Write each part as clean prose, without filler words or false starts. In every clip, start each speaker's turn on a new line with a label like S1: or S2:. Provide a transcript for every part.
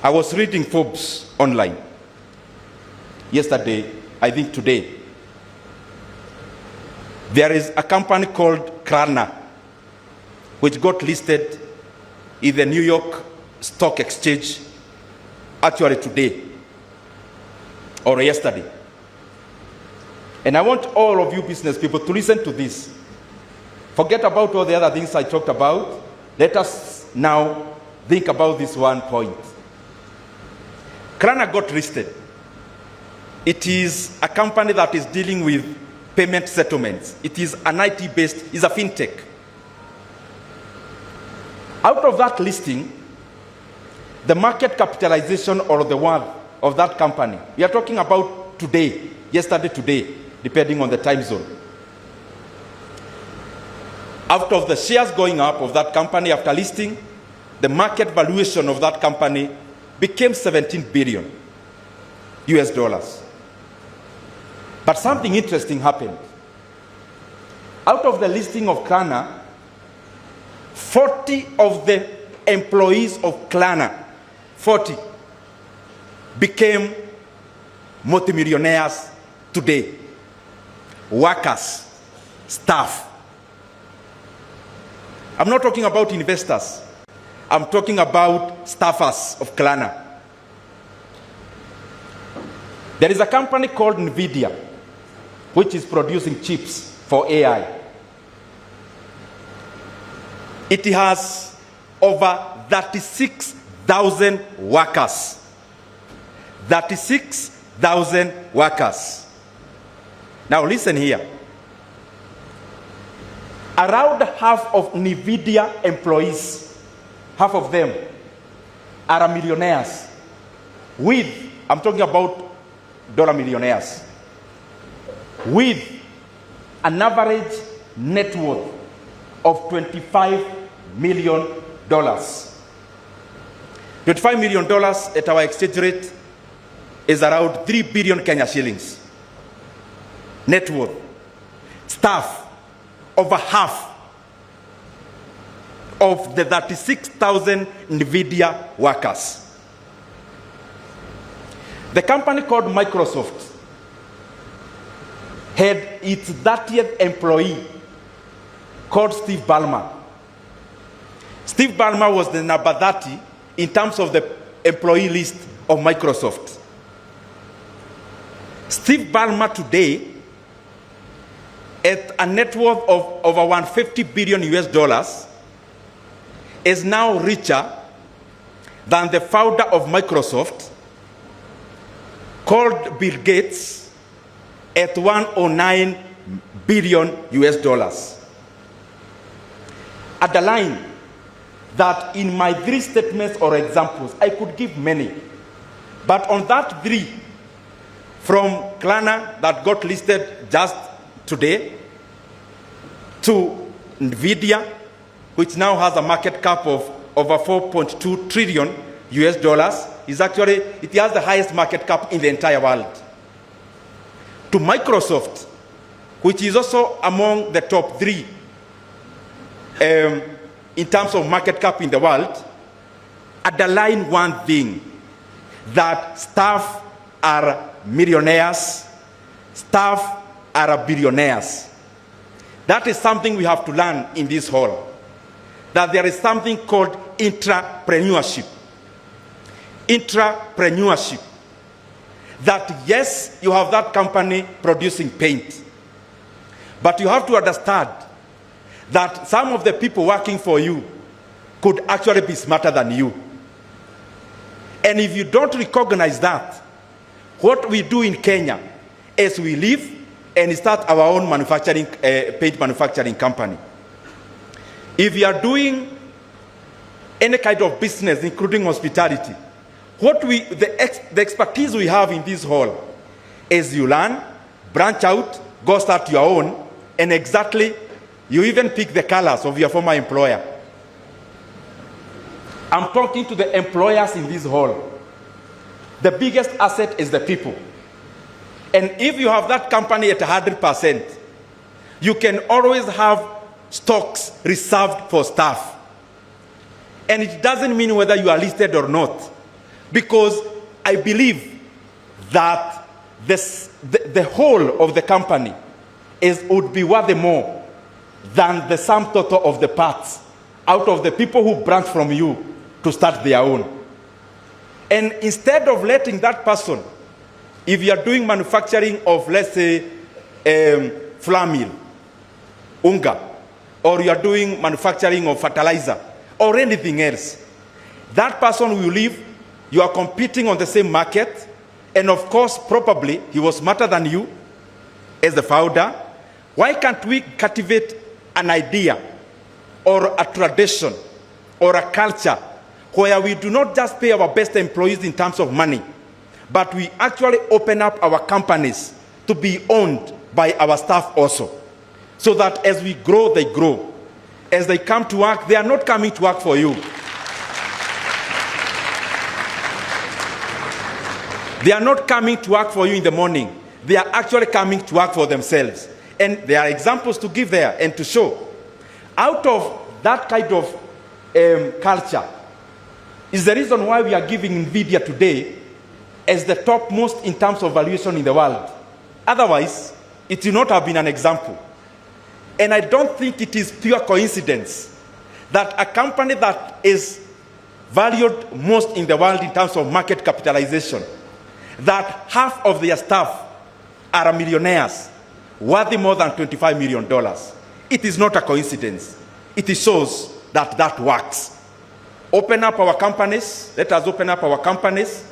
S1: I was reading Forbes online yesterday, I think today. There is a company called Klarna, which got listed in the New York Stock Exchange actually today or yesterday. And I want all of you business people to listen to this. Forget about all the other things I talked about. Let us now think about this one point. Klarna got listed. It is a company that is dealing with payment settlements. It is an IT-based, it's a fintech. Out of that listing, the market capitalization or the worth of that company, we are talking about today, yesterday, today, depending on the time zone. Out of the shares going up of that company after listing, the market valuation of that company became 17 billion US dollars. But something interesting happened. Out of the listing of Klarna, 40 of the employees of Klarna, 40, became multimillionaires today. Workers, staff. I'm not talking about investors. I'm talking about staffers of Klarna. There is a company called NVIDIA, which is producing chips for AI. It has over 36,000 workers. 36,000 workers. Now listen here. Around half of NVIDIA employees, half of them are millionaires with, I'm talking about dollar millionaires, with an average net worth of $25 million. $25 million at our exchange rate is around 3 billion Kenya shillings. Net worth. Staff, over half of the 36,000 NVIDIA workers. The company called Microsoft had its 30th employee called Steve Ballmer. Steve Ballmer was the number 30 in terms of the employee list of Microsoft. Steve Ballmer today, at a net worth of over 150 billion US dollars, is now richer than the founder of Microsoft, called Bill Gates, at 109 billion US dollars. Underline that in my 3 statements or examples, I could give many, but on that 3, from Klarna that got listed just today, to NVIDIA, which now has a market cap of over 4.2 trillion US dollars, is actually, it has the highest market cap in the entire world. To Microsoft, which is also among the top 3 in terms of market cap in the world, underline one thing, that staff are millionaires, staff are billionaires. That is something we have to learn in this hall, that there is something called intrapreneurship. Intrapreneurship. That yes, you have that company producing paint, but you have to understand that some of the people working for you could actually be smarter than you. And if you don't recognize that, what we do in Kenya is we leave and start our own manufacturing, paint manufacturing company. If you are doing any kind of business, including hospitality, the expertise we have in this hall is you learn, branch out, go start your own, and exactly, you even pick the colors of your former employer. I'm talking to the employers in this hall. The biggest asset is the people. And if you have that company at 100%, you can always have stocks reserved for staff. And it doesn't mean whether you are listed or not. because I believe that the whole of the company would be worth more than the sum total of the parts out of the people who branch from you to start their own. And instead of letting that person, if you are doing manufacturing of, let's say, flour mill, unga, or you are doing manufacturing of fertilizer, or anything else, that person will leave, you are competing on the same market, and of course, probably, he was smarter than you as the founder. Why can't we cultivate an idea, or a tradition, or a culture, where we do not just pay our best employees in terms of money, but we actually open up our companies to be owned by our staff also, so that as we grow, they grow. As they come to work, they are not coming to work for you. They are not coming to work for you in the morning. They are actually coming to work for themselves. And there are examples to give there and to show. Out of that kind of culture is the reason why we are giving NVIDIA today as the topmost in terms of valuation in the world. Otherwise, it would not have been an example. And I don't think it is pure coincidence that a company that is valued most in the world in terms of market capitalization, that half of their staff are millionaires, worthy more than $25 million. It is not a coincidence. It shows that that works. Open up our companies. Let us open up our companies.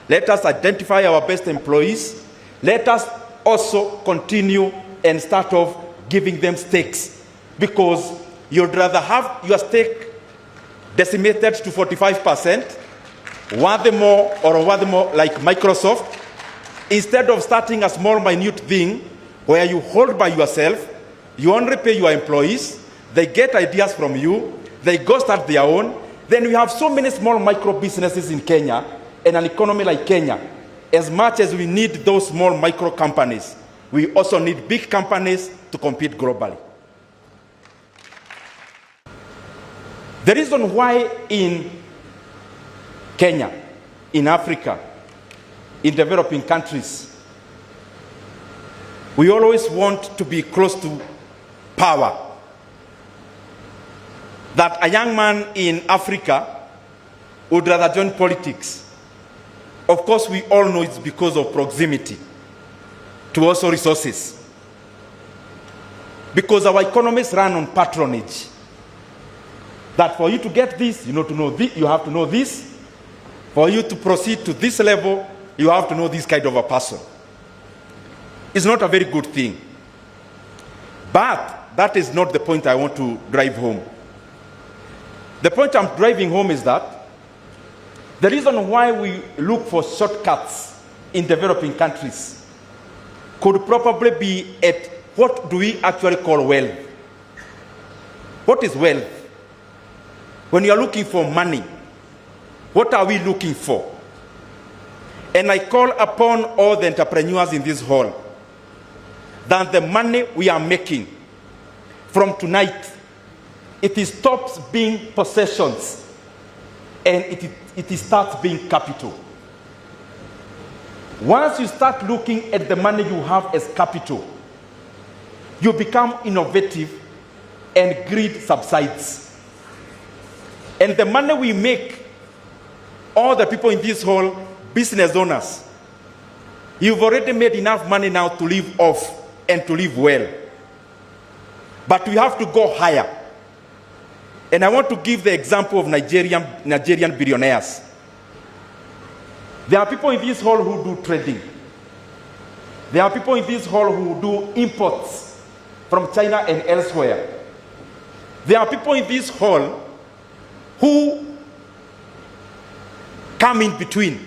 S1: Let us identify our best employees. Let us also continue and start off giving them stakes, because you'd rather have your stake decimated to 45%, worth more like Microsoft, instead of starting a small minute thing where you hold by yourself, you only pay your employees, they get ideas from you, they go start their own. Then we have so many small micro businesses in Kenya, and an economy like Kenya. As much as we need those small micro companies, we also need big companies to compete globally. The reason why in Kenya, in Africa, in developing countries, we always want to be close to power. That a young man in Africa would rather join politics. Of course, we all know it's because of proximity to also resources. Because our economies run on patronage. That for you to get this, you know, to know this, you have to know this. For you to proceed to this level, you have to know this kind of a person. It's not a very good thing. But that is not the point I want to drive home. The point I'm driving home is that the reason why we look for shortcuts in developing countries could probably be at what do we actually call wealth. What is wealth? When you are looking for money, what are we looking for? And I call upon all the entrepreneurs in this hall that the money we are making from tonight, it stops being possessions and it starts being capital. Once you start looking at the money you have as capital, you become innovative and greed subsides. And the money we make, all the people in this hall, business owners, you've already made enough money now to live off and to live well. But we have to go higher. And I want to give the example of Nigerian billionaires. There are people in this hall who do trading. There are people in this hall who do imports from China and elsewhere. There are people in this hall who come in between.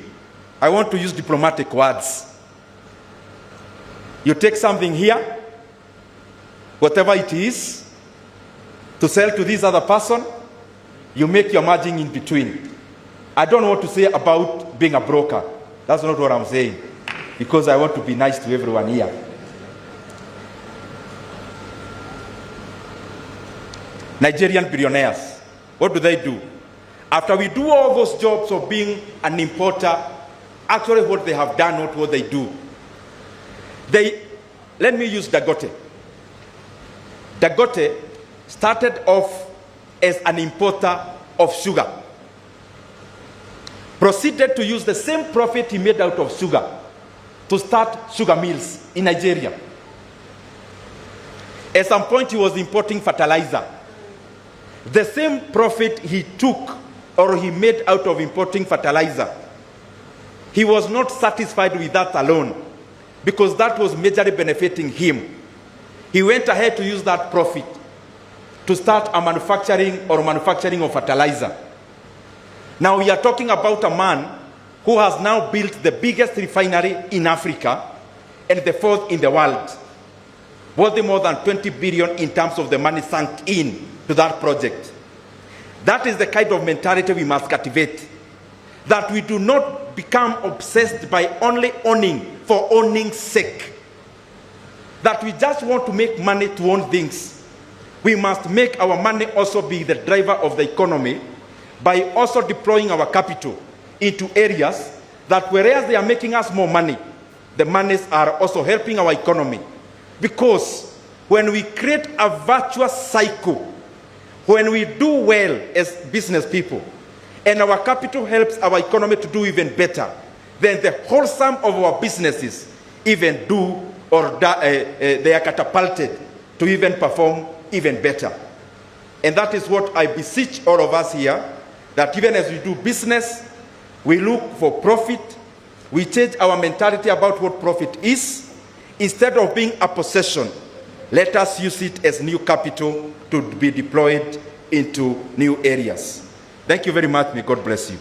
S1: I want to use diplomatic words. You take something here, whatever it is, to sell to this other person, you make your margin in between. I don't know what to say about being a broker. That's not what I'm saying, because I want to be nice to everyone here. Nigerian billionaires, what do? After we do all those jobs of being an importer, actually what they have done, not what they do. Let me use Dangote. Dangote started off as an importer of sugar. Proceeded to use the same profit he made out of sugar to start sugar mills in Nigeria. At some point he was importing fertilizer. The same profit he took or he made out of importing fertilizer, he was not satisfied with that alone because that was majorly benefiting him. He went ahead to use that profit to start a manufacturing of fertilizer. Now we are talking about a man who has now built the biggest refinery in Africa and the fourth in the world, worth more than 20 billion in terms of the money sunk in to that project. That is the kind of mentality we must cultivate, that we do not become obsessed by only owning for owning's sake, that we just want to make money to own things. We must make our money also be the driver of the economy by also deploying our capital into areas that whereas they are making us more money, the monies are also helping our economy. Because when we create a virtuous cycle, when we do well as business people, and our capital helps our economy to do even better, then the whole sum of our businesses even do or they are catapulted to even perform even better. And that is what I beseech all of us here, that even as we do business, we look for profit, we change our mentality about what profit is. Instead of being a possession, let us use it as new capital to be deployed into new areas. Thank you very much. May God bless you.